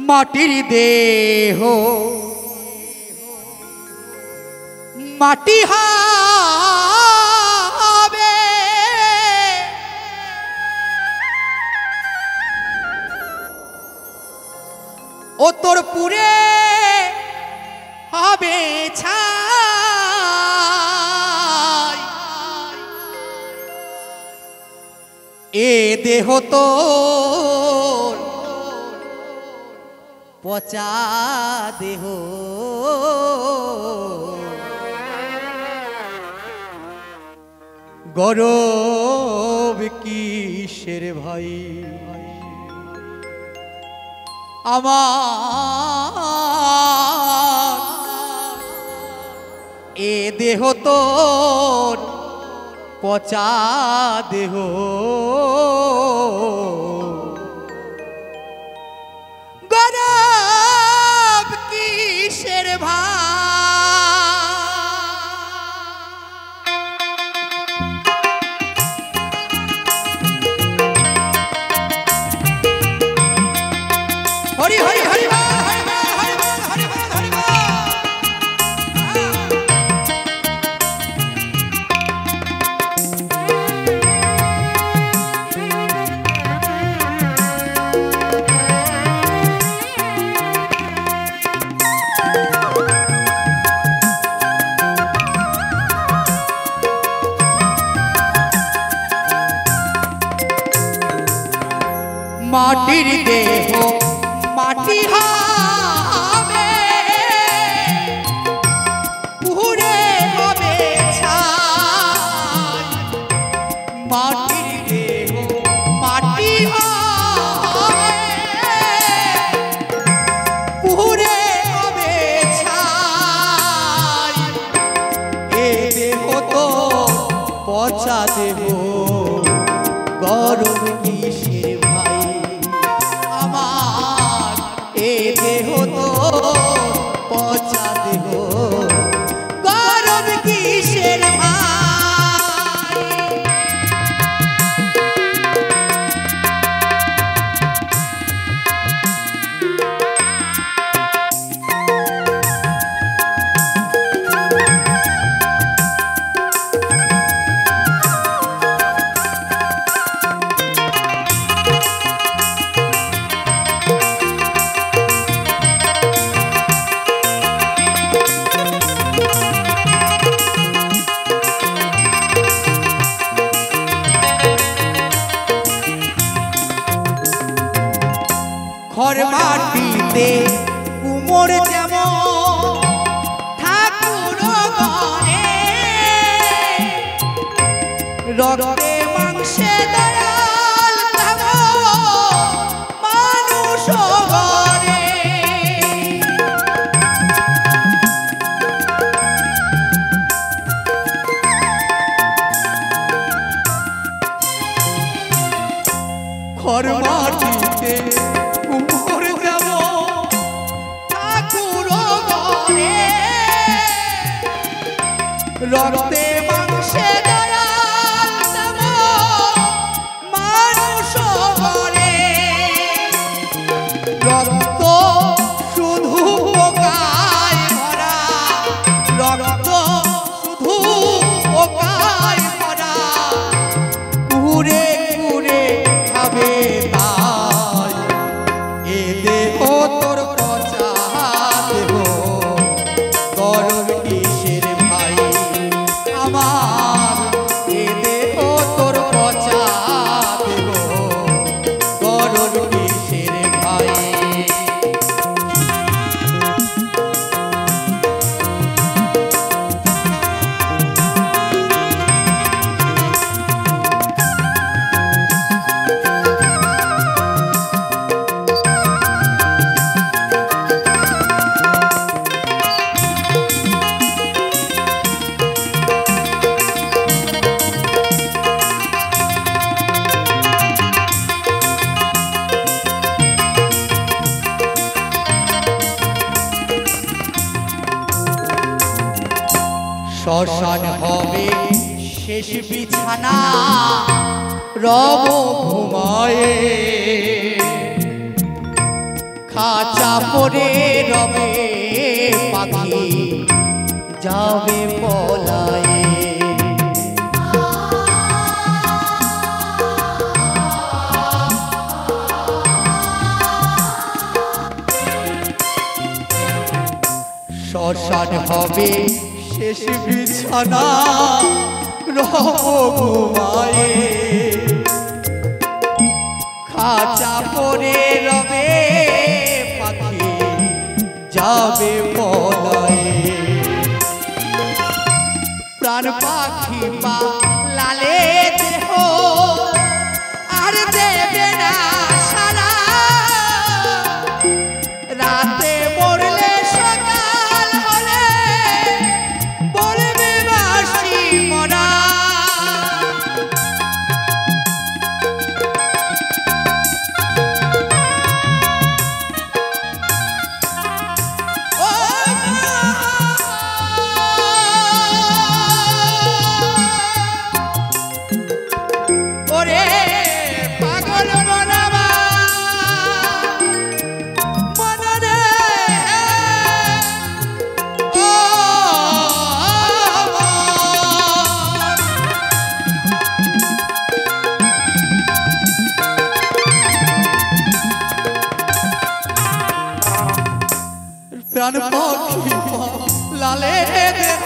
মাটির দেহ মাটি হবে, ও তোর পুরে হবে ছাই। এ দেহ তোর পচা দেহ, গরব কিসের ভাই আমার। এ দেহ তোর পচা দেহ, গরব কিসের ভাই। হরি হরি হরি বল, হরি বল, হরি বল, হরি বল, হরি বল। মাটির দেহ মাটি হবে, পুরে হবে ছাই। মাটির দেহ মাটি হবে, পুরে হবে ছাই। এ দেহ তো পচা দেহ, গরম কিসের ভাই আমার। এ দেহ তো পচা দেহ, গরম কিসের ভাই। ঘর মাটিতে কুমোর যেমন ঠাকুর ঘরে, রক্তে মাংসে দয়াল মানুষ ঘরে। ঘর মাটিতে কুমোর যেমন ঠাকুর ঘরে, রক্তে মাংসে দয়াল মানুষ ঘরে। রক্ত শুধু পোকায় ভরা, রক্ত শুধু পোকায় ভরা, কুরে কুরে খাবে তাই। এ দেহ তোর পচা দেহ, গরম কিসের ভাই আমার। এ দেহ তোর পচা দেহ, গরম কিসের ভাই। শ্মশান হবে শেষ বিছানা, রব ঘুমায়ে খাঁচা পরে রবে পাখি যাবে পলায়ে শ্মশান হবে শেষ বিছানা রব ঘুমায়ে খাঁচা পরে রবে পাখি যাবে পলায়ে প্রাণ পাখি পা লালে দেহ আর দেবে না সারা রাতে মরলে সকাল হলে বলবে বাসি মরা প্রাণ পাখি লালে দেহ